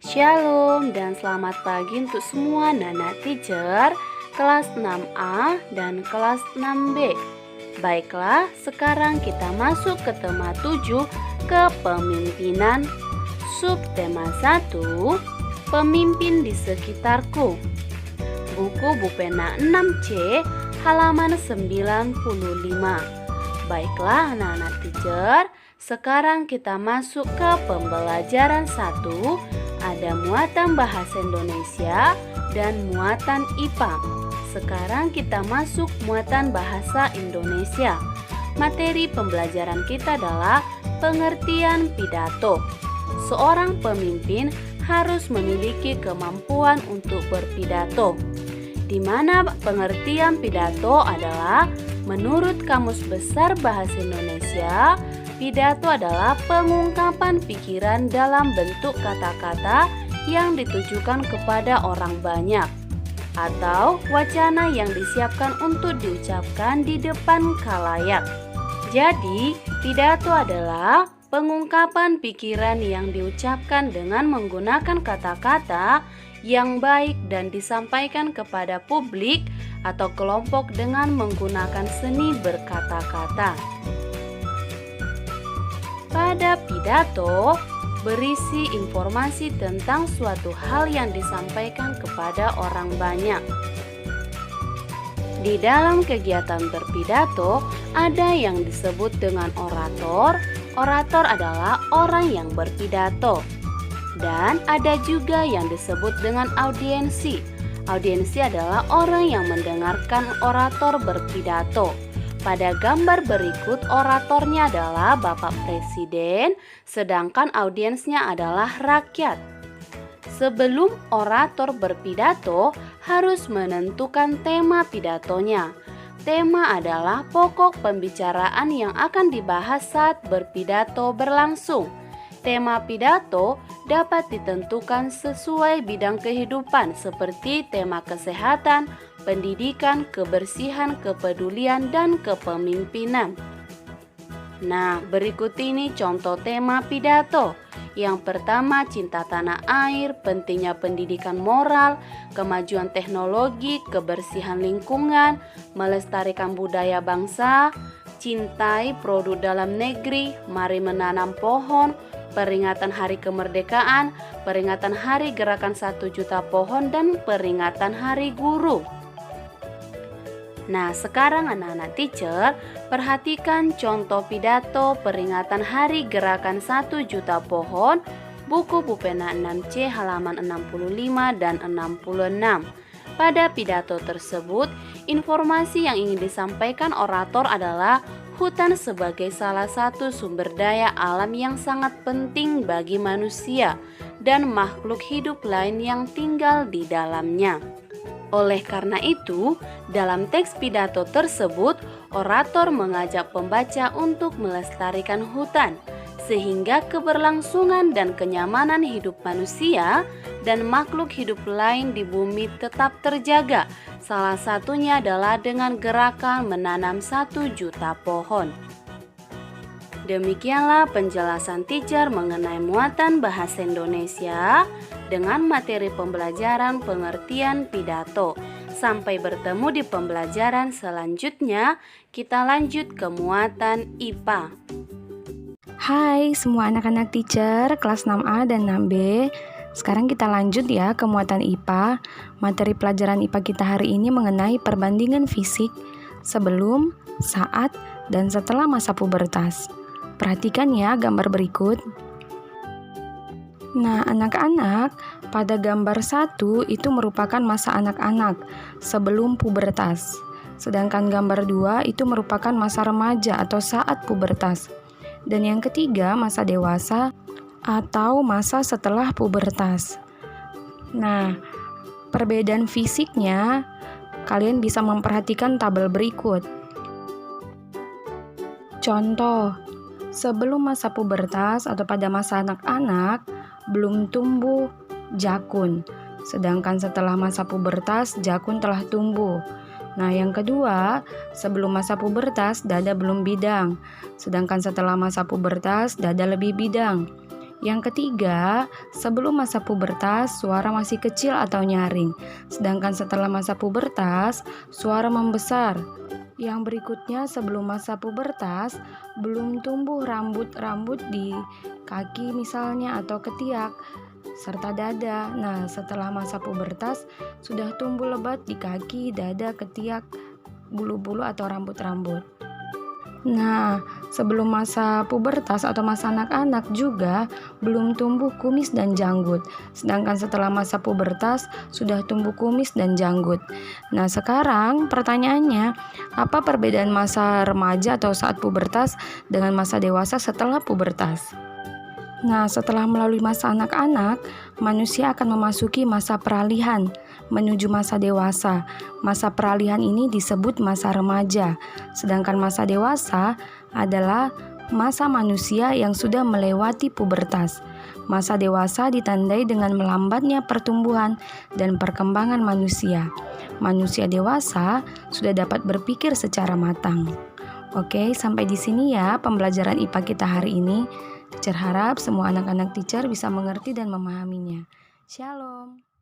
Shalom dan selamat pagi untuk semua Nana Teacher kelas 6A dan kelas 6B. Baiklah, sekarang kita masuk ke tema 7, kepemimpinan. Subtema 1, pemimpin di sekitarku. Buku Bupena 6C halaman 95. Baiklah anak-anak teacher, sekarang kita masuk ke pembelajaran 1. Ada muatan bahasa Indonesia dan muatan IPA. Sekarang kita masuk muatan bahasa Indonesia. Materi pembelajaran kita adalah pengertian pidato. Seorang pemimpin harus memiliki kemampuan untuk berpidato. Di mana pengertian pidato adalah menurut Kamus Besar Bahasa Indonesia, pidato adalah pengungkapan pikiran dalam bentuk kata-kata yang ditujukan kepada orang banyak atau wacana yang disiapkan untuk diucapkan di depan khalayak. Jadi, pidato adalah pengungkapan pikiran yang diucapkan dengan menggunakan kata-kata yang baik dan disampaikan kepada publik atau kelompok dengan menggunakan seni berkata-kata. Pada pidato, berisi informasi tentang suatu hal yang disampaikan kepada orang banyak. Di dalam kegiatan berpidato, ada yang disebut dengan orator. Orator adalah orang yang berpidato. Dan ada juga yang disebut dengan audiensi. Audiensi adalah orang yang mendengarkan orator berpidato. Pada gambar berikut, oratornya adalah Bapak Presiden, sedangkan audiensnya adalah rakyat. Sebelum orator berpidato, harus menentukan tema pidatonya. Tema adalah pokok pembicaraan yang akan dibahas saat berpidato berlangsung. Tema pidato dapat ditentukan sesuai bidang kehidupan seperti tema kesehatan, pendidikan, kebersihan, kepedulian, dan kepemimpinan. Nah, berikut ini contoh tema pidato. Yang pertama, cinta tanah air, pentingnya pendidikan moral, kemajuan teknologi, kebersihan lingkungan, melestarikan budaya bangsa, cintai produk dalam negeri, mari menanam pohon, peringatan Hari Kemerdekaan, peringatan Hari Gerakan 1 Juta Pohon, dan peringatan Hari Guru. Nah, sekarang anak-anak teacher, perhatikan contoh pidato peringatan Hari Gerakan 1 Juta Pohon, buku Bupena 6C halaman 65 dan 66. Pada pidato tersebut, informasi yang ingin disampaikan orator adalah hutan sebagai salah satu sumber daya alam yang sangat penting bagi manusia dan makhluk hidup lain yang tinggal di dalamnya. Oleh karena itu, dalam teks pidato tersebut, orator mengajak pembaca untuk melestarikan hutan, sehingga keberlangsungan dan kenyamanan hidup manusia dan makhluk hidup lain di bumi tetap terjaga. Salah satunya adalah dengan gerakan menanam 1 juta pohon. Demikianlah penjelasan teacher mengenai muatan bahasa Indonesia dengan materi pembelajaran pengertian pidato. Sampai bertemu di pembelajaran selanjutnya, kita lanjut ke muatan IPA. Hai semua anak-anak teacher kelas 6A dan 6B. Sekarang kita lanjut ya ke muatan IPA. Materi pelajaran IPA kita hari ini mengenai perbandingan fisik sebelum, saat, dan setelah masa pubertas. Perhatikan ya gambar berikut. Nah, anak-anak, pada gambar 1 itu merupakan masa anak-anak sebelum pubertas. Sedangkan gambar 2 itu merupakan masa remaja atau saat pubertas. Dan yang ketiga, masa dewasa atau masa setelah pubertas. Nah, perbedaan fisiknya kalian bisa memperhatikan tabel berikut. Contoh, sebelum masa pubertas atau pada masa anak-anak belum tumbuh jakun, sedangkan setelah masa pubertas jakun telah tumbuh. Nah, yang kedua, sebelum masa pubertas dada belum bidang, sedangkan setelah masa pubertas dada lebih bidang. Yang ketiga, sebelum masa pubertas, suara masih kecil atau nyaring. Sedangkan setelah masa pubertas, suara membesar. Yang berikutnya, sebelum masa pubertas, belum tumbuh rambut-rambut di kaki misalnya atau ketiak, serta dada. Nah, setelah masa pubertas, sudah tumbuh lebat di kaki, dada, ketiak, bulu-bulu atau rambut-rambut. Nah, sebelum masa pubertas atau masa anak-anak juga belum tumbuh kumis dan janggut. Sedangkan setelah masa pubertas sudah tumbuh kumis dan janggut. Nah, sekarang pertanyaannya, apa perbedaan masa remaja atau saat pubertas dengan masa dewasa setelah pubertas? Nah, setelah melalui masa anak-anak, manusia akan memasuki masa peralihan menuju masa dewasa. Masa peralihan ini disebut masa remaja, sedangkan masa dewasa adalah masa manusia yang sudah melewati pubertas. Masa dewasa ditandai dengan melambatnya pertumbuhan dan perkembangan manusia. Manusia dewasa sudah dapat berpikir secara matang. Oke, sampai di sini ya pembelajaran IPA kita hari ini. Teacher harap semua anak-anak teacher bisa mengerti dan memahaminya. Shalom.